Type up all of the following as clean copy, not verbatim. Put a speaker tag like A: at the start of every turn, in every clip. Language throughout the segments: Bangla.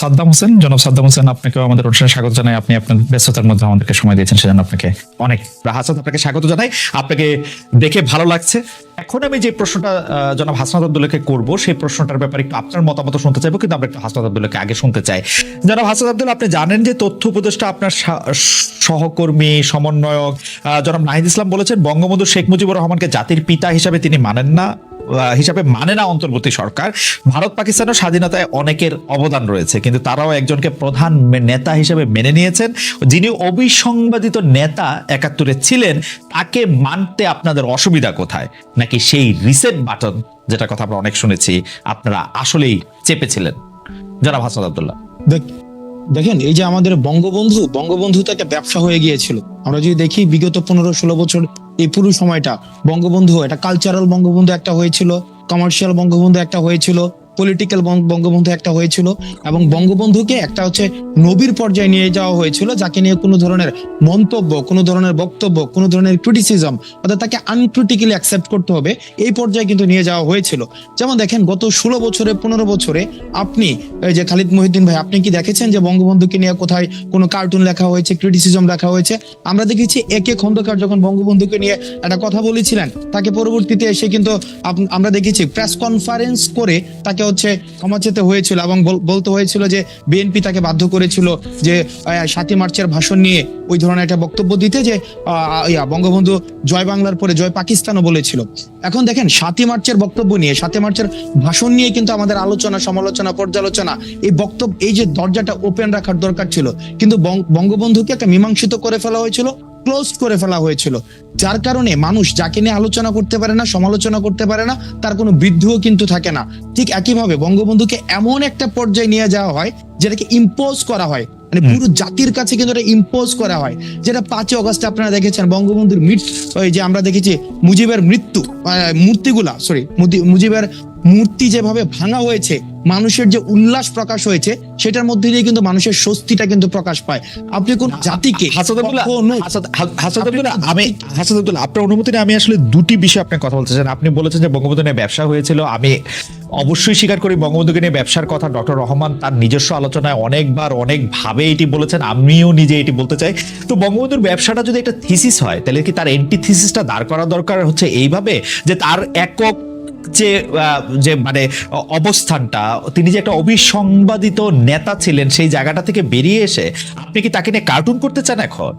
A: সাদ্দাম হোসেন, জনাব সাদ্দাম হোসেন, আপনাকেও আমাদের অনুষ্ঠানে স্বাগত জানাই। আপনি আপনার ব্যস্ততার মধ্যে আমাদেরকে সময় দিয়েছেন, সেজন্য আপনাকে অনেক হাসান, আপনাকে স্বাগত জানাই। আপনাকে দেখে ভালো লাগছে। এখন আমি যে প্রশ্নটা জনাব হাসনাত আব্দুল্লাহকে করবো, সেই প্রশ্নটার ব্যাপারে একটু আপনার মতামত শুনতে চাইবো, কিন্তু আমরা একটু হাসনাত আব্দুল্লাহকে আগে শুনতে চাই। জনাব হাসনাত আব্দুল্লাহ, আপনি জানেন যে তথ্য উপদেষ্টা আপনার সহকর্মী সমন্বয়ক জনাব নাহিদ ইসলাম বলেছেন বঙ্গবন্ধু শেখ মুজিবুর রহমানকে জাতির পিতা হিসাবে তিনি মানে না অন্তর্বর্তী সরকার। ভারত পাকিস্তানের স্বাধীনতায় অনেকের অবদান রয়েছে, কিন্তু তারাও একজনকে প্রধান নেতা হিসেবে মেনে নিয়েছেন। যিনি অবিসংবাদিত নেতা ৭১ ছিলেন, তাকে মানতে আপনাদের অসুবিধা কোথায়? নাকি সেই রিসেট বাটন, যেটা কথা আমরা অনেক শুনেছি, আপনারা আসলেই চেপেছিলেন? জনাব হাসনাত আব্দুল্লাহ।
B: দেখেন, এই যে আমাদের বঙ্গবন্ধু তো একটা ব্যবসা হয়ে গিয়েছিল। আমরা যদি দেখি বিগত 15-16 বছর এই পুরো সময়টা বঙ্গবন্ধু একটা কালচারাল বঙ্গবন্ধু একটা হয়েছিল, কমার্শিয়াল বঙ্গবন্ধু একটা হয়েছিল, পলিটিক্যাল বঙ্গবন্ধু একটা হয়েছিল, এবং বঙ্গবন্ধুকে একটা হচ্ছে নবীর পর্যায়ে নিয়ে যাওয়া হয়েছিল, যাকে নিয়ে কোনো ধরনের মন্তব্য, কোনো ধরনের বক্তব্য, কোনো ধরনের ক্রিটিসিজম, অর্থাৎ তাকে আনক্রিটিক্যালি অ্যাকসেপ্ট করতে হবে, এই পর্যায়ে কিন্তু নিয়ে যাওয়া হয়েছিল। যেমন দেখেন, গত 16 বছরে 15 বছরে আপনি এই যে খালিদ মহিউদ্দিন ভাই, আপনি কি দেখেছেন যে বঙ্গবন্ধুকে নিয়ে কোথায় কোনো কার্টুন লেখা হয়েছে, ক্রিটিসিজম লেখা হয়েছে? আমরা দেখেছি একে খন্দকার যখন বঙ্গবন্ধুকে নিয়ে একটা কথা বলেছিলেন, তাকে পরবর্তীতে এসে কিন্তু আমরা দেখেছি প্রেস কনফারেন্স করে তাকে হচ্ছে ক্ষমা চেতে হয়েছিল, এবং বলতে হয়েছিল যে বিএনপি তাকে বাধ্য করেছিল যে ৭ই মার্চের ভাষণ নিয়ে ওই ধরনের একটা বক্তব্য দিতে, যে বঙ্গবন্ধু জয় বাংলার পরে জয় পাকিস্তানও বলেছিল। এখন দেখেন, ৭ই মার্চের বক্তব্য নিয়ে, ৭ই মার্চের ভাষণ নিয়ে কিন্তু আমাদের আলোচনা, সমালোচনা, পর্যালোচনা, এই বক্তব্য, এই যে দরজাটা ওপেন রাখার দরকার ছিল, কিন্তু বঙ্গবন্ধুকে একটা মীমাংসিত করে ফেলা হয়েছিল, ক্লোজ করে ফেলা হয়েছিল। যার কারণে মানুষ যাকে নিয়ে আলোচনা করতে পারে না, সমালোচনা করতে পারে না, তার কোনো বৃদ্ধিও কিন্তু থাকে না। ঠিক একইভাবে বঙ্গবন্ধুকে এমন একটা পর্যায়ে নিয়ে যাওয়া হয় যেটাকে ইম্পোজ করা হয়, মানে পুরো জাতির কাছে কিন্তু এটা ইম্পোজ করা হয়। যেটা 5ই অগস্টে আপনারা দেখেছেন বঙ্গবন্ধুর ওই যে আমরা দেখেছি মুজিবের মুজিবের মূর্তি যেভাবে ভাঙা হয়েছে, মানুষের যে উল্লাস প্রকাশ হয়েছে, সেটার মধ্যে দিয়ে কিন্তু মানুষের স্বস্তিটা কিন্তু প্রকাশ পায়। আপনি কোন জাতিকে
A: আপনার অনুমতি নিয়ে আমি আসলে দুটি বিষয় আপনার কথা বলতে চান। আপনি বলেছেন যে বঙ্গবন্ধু নিয়ে ব্যবসা হয়েছিল। আমি অবশ্যই স্বীকার করি বঙ্গবন্ধুকে নিয়ে ব্যবসার কথা ডক্টর রহমান তার নিজস্ব আলোচনায় অনেকবার অনেকভাবে এটি বলেছেন, আমিও নিজে এটি বলতে চাই। তো বঙ্গবন্ধুর ব্যবসাটা যদি একটা থিসিস হয়, তাহলে কি তার এন্টি থিসিসটা দাঁড় করা দরকার হচ্ছে এইভাবে যে তার একক যে মানে অবস্থানটা, তিনি যে একটা অবিসংবাদিত নেতা ছিলেন, সেই জায়গাটা থেকে বেরিয়ে এসে আপনি কি তাকে নিয়ে কার্টুন করতে চান এখন?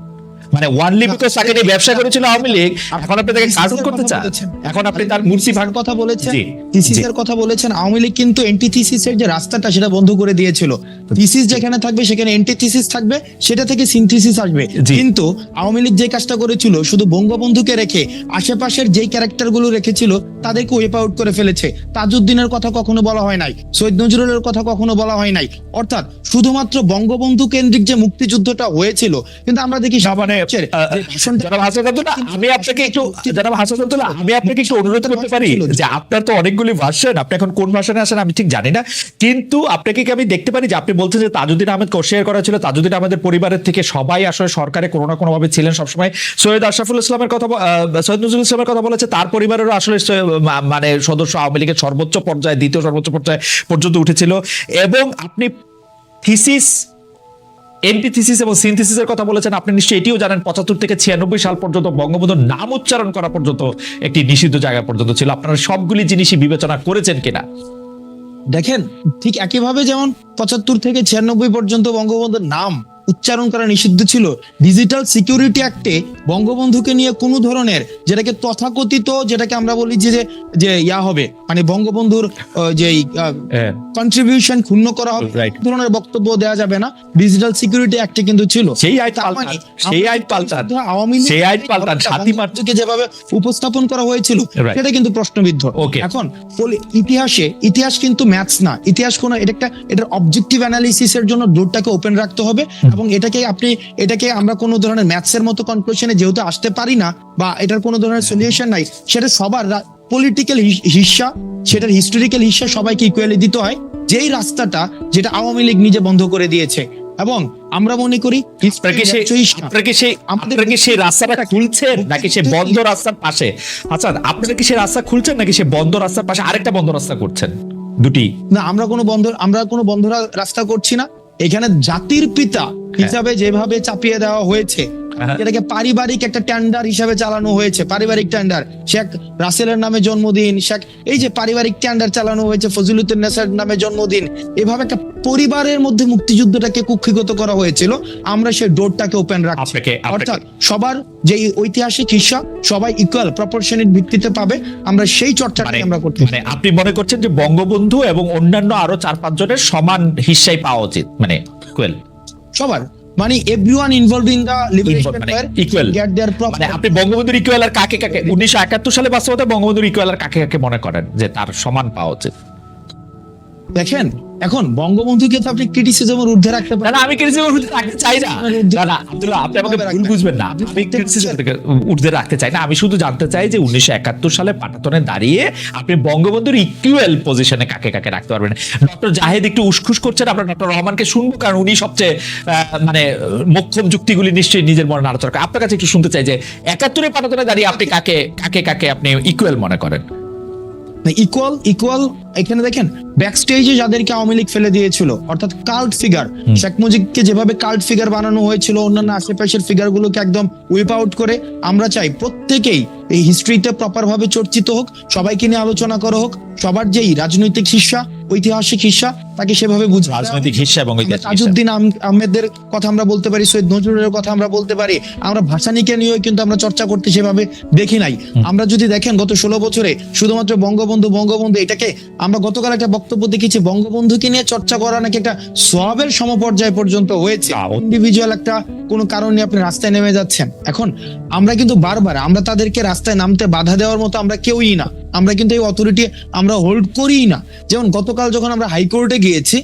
A: মানে ওয়ানলি বিকজ তাকে নিয়ে ব্যবসা করেছিল আওয়ামী লীগ, এখন আপনি তাকে কার্টুন করতে চান? এখন আপনি তার মূর্তি ভাঙার
B: কথা বলেছেন, থিসিসের কথা বলেছেন। আওয়ামী লীগ কিন্তু এন্টিথিসিসের যে রাস্তাটা সেটা বন্ধ করে দিয়েছিল। থিসিস যেখানে থাকবে সেখানে এন্টিথিসিস থাকবে, সেটা থেকে সিনথিসিস আসবে। কিন্তু আওয়ামী লীগ যে কাজটা করেছিল, শুধু বঙ্গবন্ধুকে রেখে আশেপাশের যেই ক্যারেক্টারগুলো রেখেছিল তাদেরকে ওয়েপ আউট করে ফেলেছে। তাজউদ্দিনের কথা কখনো বলা হয় নাই, সৈয়দ নজরুলের কথা কখনো বলা হয় নাই। অর্থাৎ শুধুমাত্র বঙ্গবন্ধু কেন্দ্রিক যে মুক্তিযুদ্ধটা হয়েছিল, কিন্তু আমরা দেখি
A: আমি আপনাকে একটু অনুরোধ করতে পারি যে আপনার তো অনেকগুলি ভার্সন, আপনি এখন কোন ভার্সনে আসেন আমি ঠিক জানি না, কিন্তু আপনাকে কি আমি দেখতে পারি যে আপনি বলছেন যে তাজউদ্দিন আহমেদ কোশিয়ার করা ছিল, তাজউদ্দিন আহমেদের পরিবারের থেকে সবাই আসলে সরকারে কোনো না কোনো ভাবে ছিলেন সবসময়। সৈয়দ আশরাফুল ইসলামের কথা, সৈয়দ নজরুল ইসলামের কথা বলেছে, তার পরিবারেরও আসলে মানে সদস্য আওয়ামী লীগের সর্বোচ্চ পর্যায়ে, দ্বিতীয় সর্বোচ্চ পর্যায়ে পর্যন্ত উঠেছিল। এবং আপনি থিসিস, এন্টিথিসিস এবং সিনথিসিসের কথা বলেছেন। আপনি নিশ্চয়ই এটিও জানেন ৭৫ থেকে ৯৬ সাল পর্যন্ত বঙ্গবন্ধুর নাম উচ্চারণ করা পর্যন্ত একটি নিষিদ্ধ জায়গা পর্যন্ত ছিল। আপনারা সবগুলি জিনিসই বিবেচনা করেছেন কিনা?
B: দেখেন, ঠিক একইভাবে যেমন ৭৫ থেকে ৯৬ পর্যন্ত বঙ্গবন্ধুর নাম উচ্চারণ করা নিষিদ্ধ ছিল, ডিজিটাল সিকিউরিটি অ্যাক্টে বঙ্গবন্ধুকে নিয়ে কোনো ধরনের যেটাকে তথাকথিত, যেটাকে আমরা বলি যে হবে, মানে বঙ্গবন্ধুর যে কন্ট্রিবিউশন ক্ষুণ্ণ করা হবে, ধরনের বক্তব্য দেওয়া যাবে না, ডিজিটাল সিকিউরিটি অ্যাক্টে কিন্তু ছিল।
A: সেই আইন পাল্টান
B: আওয়ামী লীগ যেভাবে উপস্থাপন করা হয়েছিল সেটা কিন্তু প্রশ্নবিদ্ধ। এখন ইতিহাস কিন্তু ম্যাথস না, ইতিহাস কোনো এটার অবজেক্টিভ অ্যানালিসিসের জন্য ডোরটাকে ওপেন রাখতে হবে, এবং এটাকে আমরা কোনো ধরনের ম্যাথসের মতো কনক্লুশনে যেহেতু আসতে পারি না, বা এটার কোনো ধরনের সলিউশন নাই, সেটা সবার পলিটিক্যাল হিস্সা, সেটার হিস্টোরিক্যাল হিস্সা সবাইকে ইকুয়ালি দিতে হয়, যেই রাস্তাটা যেটা আওয়ামী লীগ নিজে বন্ধ করে দিয়েছে। এবং আমরা মনে করি
A: সেই রাস্তাটা খুলছেন নাকি সে বন্ধ রাস্তার পাশে? আচ্ছা, আপনারা কি সেই রাস্তা খুলছেন নাকি সে বন্ধ রাস্তার পাশে আরেকটা বন্ধ রাস্তা করছেন? দুটি?
B: না, আমরা কোনো বন্ধ রাস্তা করছি না। এখানে জাতির পিতা হিসাবে যেভাবে চাপিয়ে দেওয়া হয়েছে, এটাকে পারিবারিক একটা টেন্ডার হিসাবে চালানো হয়েছে, পারিবারিক টেন্ডার। শেখ রাসেলের নামে জন্মদিন, এই যে পারিবারিক টেন্ডার চালানো হয়েছে, ফজিলুদ্দিনের নামে জন্মদিন, এভাবে একটা পরিবারের মধ্যে মুক্তিযুদ্ধটাকে কুক্ষিগত করা হয়েছিল। আমরা সেই ডোরটাকে ওপেন রাখছি, অর্থাৎ সবার যে ঐতিহাসিক হিস্সা সবাই ইকুয়াল প্রপোর্শনের ভিত্তিতে পাবে। আমরা সেই চর্চাটা আমরা করতে,
A: মানে আপনি মনে করছেন যে বঙ্গবন্ধু এবং অন্যান্য আরো 4-5 জনের সমান হিস্সাই পাওয়া উচিত, মানে ইকুয়াল
B: সবার, মানে everyone involved in the liberation
A: equal,
B: get their proper.
A: মানে আপনি বঙ্গবন্ধুর ইকুয়াল আর কাকে 1971 সালে বাস্তবতা বঙ্গবন্ধুর ইকুয়াল আর কাকে মনে করেন যে তার সমান পাওয়া উচিত?
B: দেখেন, এখন বঙ্গবন্ধুকে তো আপনি ক্রিটিসিজমের ঊর্ধ্বে রাখতে পারেন।
A: না, আমি ক্রিটিসিজমের ঊর্ধ্বে রাখতে চাই না। না, আব্দুল্লাহ, আপনি আমাকে ভুল বুঝবেন না। আমি ক্রিটিসিজমের ঊর্ধ্বে রাখতে চাই না। আমি শুধু জানতে চাই যে 1971 সালে পাটাতনে দাঁড়িয়ে আপনি বঙ্গবন্ধুর ইকুয়াল পজিশনে কাকে রাখতে পারবেন। ডক্টর জাহেদ একটু উসখুস করছেন, আমরা ডক্টর রহমানকে শুনবো, কারণ উনি সবচেয়ে মানে মোক্ষম যুক্তিগুলি নিশ্চয়ই নিজের মনে আলোচনা করেন। আপনার কাছে একটু শুনতে চাই যে 71 পাটাতনে দাঁড়িয়ে আপনি কাকে আপনি ইকুয়াল মনে করেন?
B: ইকুয়াল এখানে দেখেন, ব্যাক স্টেজে যাদেরকে আওয়ামী লীগ ফেলে দিয়েছিল, অর্থাৎ কাল্ট ফিগার, শেখ মুজিবকে যেভাবে কাল্ট ফিগার বানানো হয়েছিল, অন্যান্য আশেপাশের ফিগার গুলোকে একদম উইপ আউট করে আমরা চাই প্রত্যেকেই এই হিস্ট্রিতে প্রপার ভাবে চর্চিত হোক, সবাইকে নিয়ে আলোচনা করা হোক, সবার যেই রাজনৈতিক হিস্সা, ঐতিহাসিক হিস্সা তাকে সেভাবে বুঝে,
A: রাজনৈতিক হিস্সা এবং
B: তাজউদ্দিন আহমেদের কথা আমরা বলতে পারি, সৈয়দ নজরুলের কথা আমরা বলতে পারি। আমরা ভাষানীকে নিয়েও কিন্তু আমরা চর্চা করতে সেভাবে দেখি নাই। আমরা যদি দেখেন গত 16 বছরে শুধুমাত্র বঙ্গবন্ধু এটাকে আমরা গতকাল একটা বক্তব্য দেখেছি, বঙ্গবন্ধুকে নিয়ে চর্চা করা নাকি একটা সওয়াবের সমপর্যায় পর্যন্ত হয়েছে। ইন্ডিভিজুয়াল একটা কোনো কারণে আপনি রাস্তায় নেমে যাচ্ছেন। এখন আমরা কিন্তু বারবার আমরা তাদেরকে রাস্তায় নামতে বাধা দেওয়ার মতো আমরা কেউই না। আমরা কিন্তু এই অথরিটি আমরা হোল্ড করিই না। যেমন গতকাল যখন আমরা হাইকোর্টে গিয়েছি,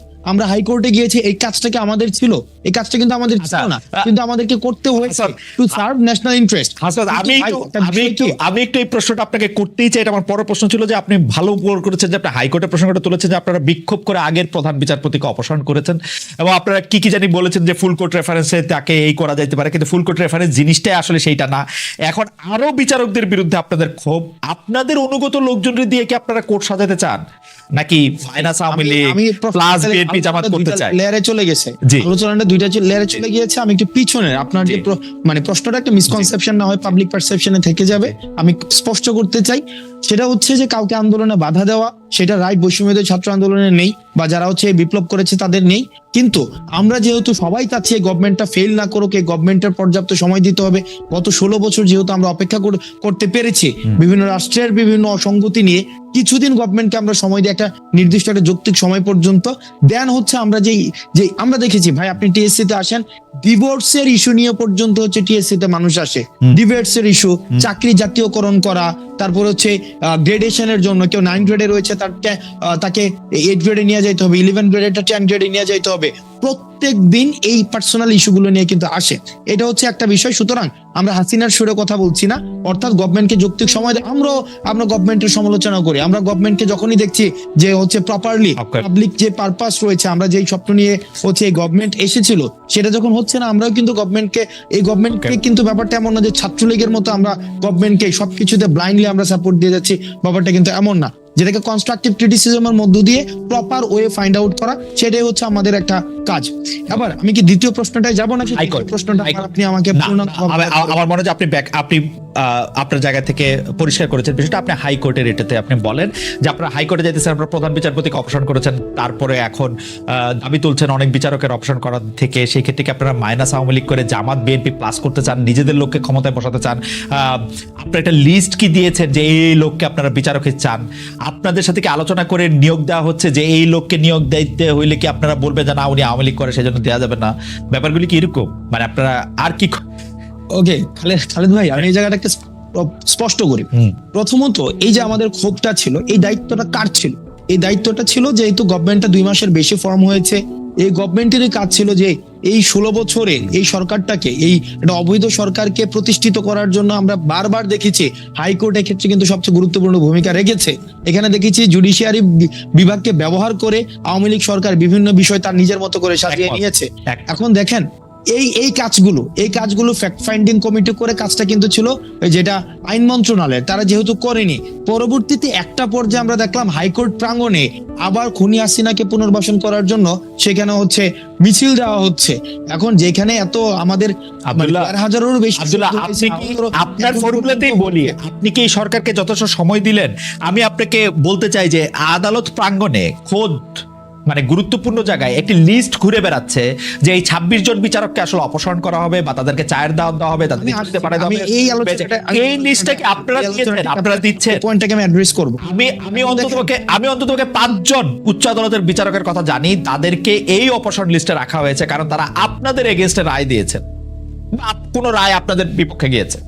B: এই কাজটাকে আমাদের ছিল, এই কাজটা কিন্তু আমাদের ছিল না, কিন্তু আমাদেরকে করতে হয়েছে টু সার্ভ ন্যাশনাল ইন্টারেস্ট।
A: আমি একটু এই প্রশ্নটা আপনাকে করতেই চাই। এটা আমার পরের প্রশ্ন ছিল যে আপনি ভালো উপর করেছেন যে আপনি হাইকোর্টের প্রসঙ্গটা তুলেছেন, যে আপনারা বিক্ষোভ করে আগের প্রধান বিচারপতিকে অপসারণ করেছেন, এবং আপনারা কি জানি বলেছেন যে ফুল কোর্ট রেফারেন্সে তাকে এই করা যাইতে পারে, কিন্তু ফুল কোর্ট রেফারেন্স জিনিসটাই আসলে সেইটা না। এখন আরো বিচারকদের বিরুদ্ধে আপনাদের ক্ষোভ, আপনাদের অনুগত লোকজনের দিয়ে কি আপনারা কোর্ট সাজাতে চান, নাকি minus Awami League plus BNP Jamaat করতে চায়?
B: লেয়ারে চলে গেছে, আলোচনাটা দুইটা লেয়ারে চলে গিয়েছে। আমি একটু পিছনে আপনার যে মানে প্রশ্নটা একটা মিসকনসেপশন না হয় পাবলিক পারসেপশনে থেকে যাবে, আমি স্পষ্ট করতে চাই। সেটা হচ্ছে যে কাউকে আন্দোলনে বাধা দেওয়া, সেটা রাইট বৈষম্যবিরোধী ছাত্র আন্দোলনের নেই, বা যারা হচ্ছে বিপ্লব করেছে তাদের নেই। কিন্তু আমরা যেহেতু সবাই চাচ্ছি এই গভর্নমেন্টটা ফেল না করুক, এই গভর্নমেন্টের পর্যাপ্ত সময় দিতে হবে। গত 16 বছর যেহেতু আমরা অপেক্ষা করতে পেরেছি, বিভিন্ন রাষ্ট্রের বিভিন্ন অসঙ্গতি নিয়ে কিছুদিন গভর্নমেন্টকে আমরা সময় দিই, একটা নির্দিষ্ট একটা যৌক্তিক সময় পর্যন্ত। দেন হচ্ছে আমরা যে আমরা দেখেছি, ভাই আপনি টিএসসি তে আসেন, ডিভোর্সের ইস্যু নিয়ে পর্যন্ত হচ্ছে টিএসসি তে মানুষ আসে, ডিভোর্সের ইস্যু, চাকরি জাতীয়করণ করা, তারপর হচ্ছে গ্রেডেশনের জন্য কেউ 9 গ্রেডে রয়েছে তাকে 8 গ্রেডে নিয়ে যাইতে হবে, 11 গ্রেডেটা 10 গ্রেডে নিয়ে যাইতে হবে। প্রত্যেক দিন এই পার্সোনাল ইস্যুগুলো নিয়ে কিন্তু আসে, এটা হচ্ছে একটা বিষয়। সুতরাং আমরা হাসিনার সুরে কথা বলছি না, অর্থাৎ গভর্নমেন্টকে যৌক্তিক সময় আমরা গভর্নমেন্টের সমালোচনা করি। আমরা গভর্নমেন্টকে যখনই দেখছি যে হচ্ছে প্রপারলি পাবলিক যে পারপাস রয়েছে, আমরা যেই স্বপ্ন নিয়ে হচ্ছে এই গভর্নমেন্ট এসেছিল সেটা যখন হচ্ছে না, আমরাও কিন্তু গভর্নমেন্টকে কিন্তু ব্যাপারটা এমন না যে ছাত্রলীগের মতো আমরা গভর্নমেন্টকে সবকিছুতে ব্লাইন্ডলি আমরা সাপোর্ট দিয়ে যাচ্ছি, ব্যাপারটা কিন্তু এমন না। যেটাকে কনস্ট্রাকটিভ ক্রিটিসিজমের মধ্য দিয়ে প্রপার ওয়ে ফাইন্ড আউট করা, সেটাই হচ্ছে আমাদের একটা কাজ। এবার আমি কি দ্বিতীয় প্রশ্নটায় যাব নাকি প্রশ্নটা আপনি আমাকে
A: আমার মনে হয় আপনি আপনার জায়গা থেকে পরিষ্কার করেছেন বিষয়টা। আপনি হাইকোর্টের এটাতে আপনি বলেন যে আপনারা হাইকোর্টে যাইতেছেন, আপনারা প্রধান বিচারপতিকে অপসারণ করেছেন, তারপরে এখন দাবি তুলছেন অনেক বিচারকের অপসারণ করার থেকে। সেই ক্ষেত্রে কি আপনারা মাইনাস আওয়ামী লীগ করে জামাত বিএনপি প্লাস করতে চান, নিজেদের লোককে ক্ষমতায় বসাতে চান? আপনারা একটা লিস্ট কি দিয়েছেন যে এই লোককে আপনারা বিচারকে চান? আপনাদের সাথে কি আলোচনা করে নিয়োগ দেওয়া হচ্ছে যে এই লোককে নিয়োগ দিতে হইলে কি আপনারা বলবে যে না উনি আওয়ামী লীগ করে সেজন্য দেওয়া যাবে না? ব্যাপারগুলি কি এরকম, মানে আপনারা আর কি?
B: ওকে খালেদ ভাই, আমি এই জায়গাটা একটা স্পষ্ট করি। প্রথমত, এই যে আমাদের ক্ষোভটা ছিল, এই দায়িত্বটা কার ছিল? এই দায়িত্বটা ছিল যেহেতু গভর্নমেন্টটা 2 মাসের বেশি ফর্ম হয়েছে, এই গভর্নমেন্টেরই কাজ ছিল যে এই 16 বছরে এই সরকারটাকে, এই একটা অবৈধ সরকারকে প্রতিষ্ঠিত করার জন্য আমরা বারবার দেখেছি হাইকোর্টের ক্ষেত্রে কিন্তু সবচেয়ে গুরুত্বপূর্ণ ভূমিকা রেখেছে। এখানে দেখেছি জুডিশিয়ারি বিভাগকে ব্যবহার করে আওয়ামী লীগ সরকার বিভিন্ন বিষয় তার নিজের মতো করে সাজিয়ে নিয়েছে। এখন দেখেন, এই কাজগুলো ফ্যাক্ট ফাইন্ডিং কমিটি করে কাজটা কিন্তু ছিল ওই যেটা আইন মন্ত্রণালয়ের, তারা যেহেতু করেনি, পরবর্তীতে একটা পর্যায়ে আমরা দেখলাম হাইকোর্ট প্রাঙ্গণে আবার খুনি হাসিনাকে পুনর্বাসন করার জন্য সেখানে হচ্ছে মিছিল দেওয়া হচ্ছে। এখন যেখানে এত আমাদের
A: আব্দুল্লাহ,
B: 1000-এরও বেশি
A: আব্দুল্লাহ, আপনি কি আপনার ফর্মুলাতেই বলি, আপনি কি এই সরকারকে যথেষ্ট সময় দিলেন? আমি আপনাকে বলতে চাই যে আদালত প্রাঙ্গণে খোদ মানে গুরুত্বপূর্ণ জায়গায় একটি লিস্ট ঘুরে বেড়াচ্ছে যে এই 26 জন বিচারককে আসলে অপসারণ করা হবে বা তাদেরকে চায়ের দেওয়া হবে, তাদের নিশ্চিত পাঠানো হবে। এই লিস্টটা কি আপনারা দিয়েছেন? আপনারা দিচ্ছেন?
B: পয়েন্টটাকে আমি অ্যাড্রেস করব।
A: আমি অন্ততপক্ষে 5 জন উচ্চ আদালতের বিচারকের কথা জানি, তাদেরকে এই অপসারণ লিস্টে রাখা হয়েছে কারণ তারা আপনাদের এগেইনস্টে রায় দিয়েছেন বা কোনো রায় আপনাদের বিপক্ষে গিয়েছে।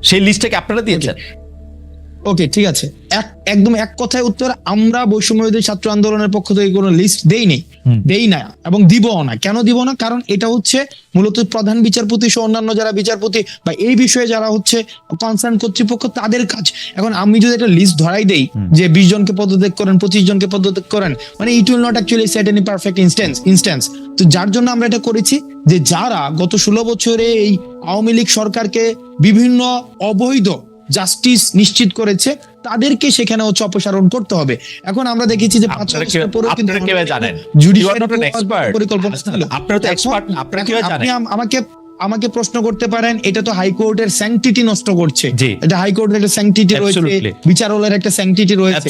A: সেই লিস্টটাকে আপনারা দিয়েছেন।
B: ওকে, ঠিক আছে, একদম এক কথায় উত্তর, আমরা বৈষম্যবিরোধী ছাত্র আন্দোলনের পক্ষ থেকে কোনো লিস্ট দেই না এবং দিবও না। কেন দিব না? কারণ এটা হচ্ছে মূলত প্রধান বিচারপতি সহ অন্যান্য যারা বিচারপতি বা এই বিষয়ে যারা হচ্ছে কনসার্ন কর্তৃপক্ষ, তাদের কাজ। এখন আমি যদি একটা লিস্ট ধরাই দেই যে 20 জনকে পদত্যাগ করেন, 25 জনকে পদত্যাগ করেন, মানে it will not actually set any perfect instance. তো যার জন্য আমরা এটা করেছি যে যারা গত 16 বছরে এই আওয়ামী লীগ সরকারকে বিভিন্ন অবৈধ জাস্টিস নিশ্চিত করেছে, তাদেরকে সেখানে হচ্ছে অপসারণ করতে হবে। এখন আমরা দেখেছি যে 5 বছর পরেও কিন্তু আমাকে প্রশ্ন করতে পারেন, এটা তো হাইকোর্টের স্যাংটিটি নষ্ট করছে, এটা হাইকোর্টের একটা স্যাংটিটি রয়েছে, বিচারালয়ের একটা স্যাংটিটি রয়েছে।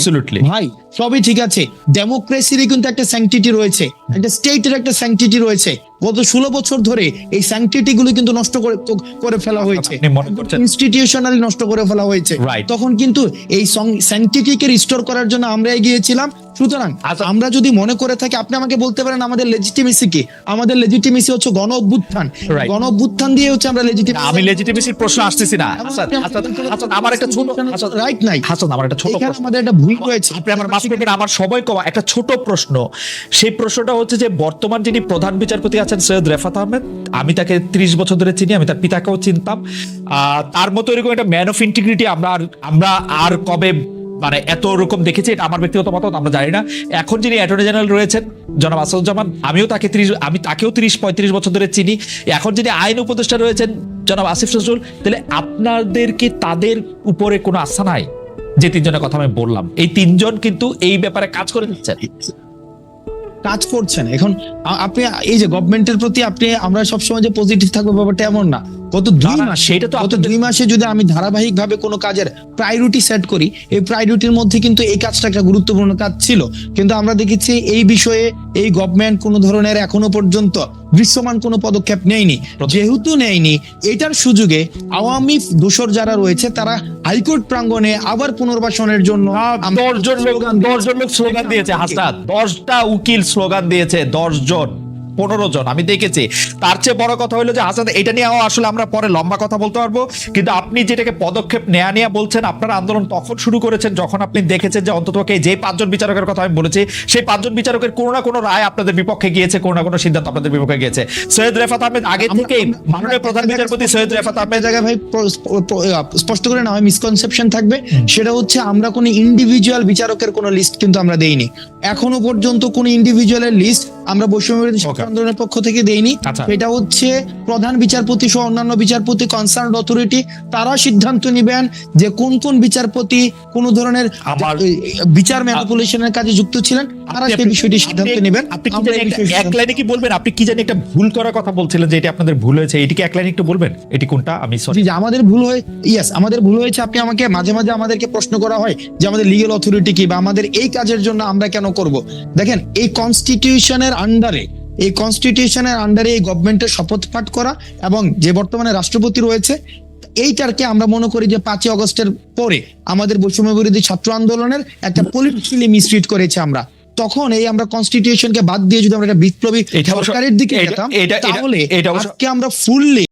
B: ভাই সবই ঠিক আছে, ডেমোক্রেসিরই কিন্তু একটা স্যাংটিটি রয়েছে, একটা স্টেটের একটা স্যাংটিটি রয়েছে। গত 16 বছর ধরে এই স্যাংটিটি গুলো কিন্তু নষ্ট করে ফেলা হয়েছে, ইনস্টিটিউশনালি নষ্ট করে ফেলা হয়েছে। তখন কিন্তু এই স্যাংটিটিকে রিস্টোর করার জন্য আমরা এগিয়েছিলাম। সুতরাং আমরা যদি মনে করে থাকি, আপনি আমাকে বলতে পারেন আমাদের লেজিটিমেসি কি? আমাদের লেজিটিমেসি হচ্ছে গণ অভ্যুত্থান দিয়ে হচ্ছে আমরা লেজিটিমেসি।
A: আমি লেজিটিমেসির প্রশ্ন আসতেছি না। আমার একটা ছোট
B: রাইট নাই
A: হাসান, আমার একটা ছোট প্রশ্ন,
B: আমাদের একটা ভুল রয়েছে।
A: আপনি আমার মাফ করবেন, আমার সবাই কমা একটা ছোট প্রশ্ন। সেই প্রশ্নটা হচ্ছে যে বর্তমান যিনি প্রধান বিচারপতি আছেন সৈয়দ রেফাত আহমেদ, আমি তাকে 30 বছর ধরে চিনি, আমি তার পিতাকেও চিনতাম। তার মতো এরকম একটা ম্যান অফ ইন্টিগ্রিটি আমরা আর কবে মানে এত রকম দেখেছি, এটা আমার ব্যক্তিগত মতামত, আমরা জানি না। এখন যিনি অ্যাটর্নি জেনারেল রয়েছেন জনাব আসাদুজ্জামান, আমি তাকেও 30-35 বছর ধরে চিনি। এখন যিনি আইন উপদেষ্টা রয়েছেন জনাব আসিফ নজরুল, তাহলে আপনাদের কি তাদের উপরে কোনো আস্থা নাই? যে 3 জনের কথা আমি বললাম, এই 3 জন কিন্তু এই ব্যাপারে কাজ করে দিচ্ছেন,
B: কাজ করছেন। এখন আপনি এই যে গভর্নমেন্টের প্রতি আমরা সবসময় যে পজিটিভ থাকবো ব্যাপারটা এমন না। গত 2 মাসে যদি আমি ধারাবাহিক ভাবে কোনো কাজের প্রায়োরিটি সেট করি, এই প্রায়োরিটির মধ্যে কিন্তু এই কাজটা একটা গুরুত্বপূর্ণ কাজ ছিল। কিন্তু আমরা দেখেছি এই বিষয়ে এই গভর্নমেন্ট কোনো ধরনের এখনো পর্যন্ত দৃশ্যমান কোনো পদক্ষেপ নেয়নি। যেহেতু নেয়নি, এটার সুযোগে আওয়ামী দোসর যারা রয়েছে তারা হাইকোর্ট প্রাঙ্গণে আবার পুনর্বাসনের জন্য
A: 10 জন লোক স্লোগান দিয়েছে। হাসনাত 10টা উকিল স্লোগান দিয়েছে, 10 জন 15 জন আমি দেখেছি। তার চেয়ে বড় কথা হলো যে হাসান, এটা নিয়ে আসলে আমরা পরে লম্বা কথা বলতে পারবো, কিন্তু আপনি যেটাকে পদক্ষেপ নেয়া বলছেন, আপনারা আন্দোলন তখন শুরু করেছেন যখন আপনি দেখেছেন যে অন্ততপক্ষে যে 5 জন বিচারকের কথা আমি বলেছি, সেই 5 জন বিচারকের কোনো না কোনো রায় আপনাদের বিপক্ষে গিয়েছে, কোনো না কোনো সিদ্ধান্ত আপনাদের বিপক্ষে গিয়েছে। সৈয়দ রেফাত আহমেদ আগে থেকে মাননীয় প্রধান বিচারপতি সৈয়দ রেফাত আহমেদ
B: জায়গায় ভাই স্পষ্ট করে না হয় মিসকনসেপশন থাকবে, সেটা হচ্ছে আমরা কোনো ইন্ডিভিজুয়াল বিচারকের কোনো লিস্ট কিন্তু আমরা দেইনি এখনো পর্যন্ত। কোনো ইন্ডিভিজুয়ালের লিস্ট আমরা বৈষম্যবিরোধী আন্দোলনের পক্ষ থেকে দেইনি। এটা হচ্ছে প্রধান বিচারপতি সহ অন্যান্য বিচারপতি কনসার্ন অথরিটি, তারা সিদ্ধান্ত নেবেন যে কোন কোন বিচারপতি কোন ধরনের বিচার ম্যানিপুলেশনের কাজে যুক্ত ছিলেন, তারা সেই বিষয়টি সিদ্ধান্ত নেবেন।
A: আপনি এক লাইনে কি বলবেন? আপনি কি জানি একটা ভুল করার কথা বলছিলেন যে এটা আপনাদের ভুল হয়েছে, এটিকে এক লাইনে একটু বলবেন এটি কোনটা? আমি সরি,
B: আমাদের ভুল আমাদের ভুল হয়েছে। আপনি আমাকে মাঝে মাঝে আমাদেরকে প্রশ্ন করা হয় যে আমাদের লিগ্যাল অথরিটি কি বা আমাদের এই কাজের জন্য আমরা কেন করব। দেখেন, এই কনস্টিটিউশনের আন্ডারে এই গভর্নমেন্টের শপথ পাঠ করা এবং যে বর্তমানে রাষ্ট্রপতি রয়েছে, এইটারকে আমরা মনে করি যে 5 আগস্টের পরে আমাদের বৈষম্যবিরোধী ছাত্র আন্দোলনের একটা পলিটিক্যালি মিসট্রিট করেছে আমরা। তখন আমরা কনস্টিটিউশনকে বাদ দিয়ে যদি আমরা একটা বিপ্লবী সরকারের দিকে যেতাম, তাহলে আজকে আমরা ফুললি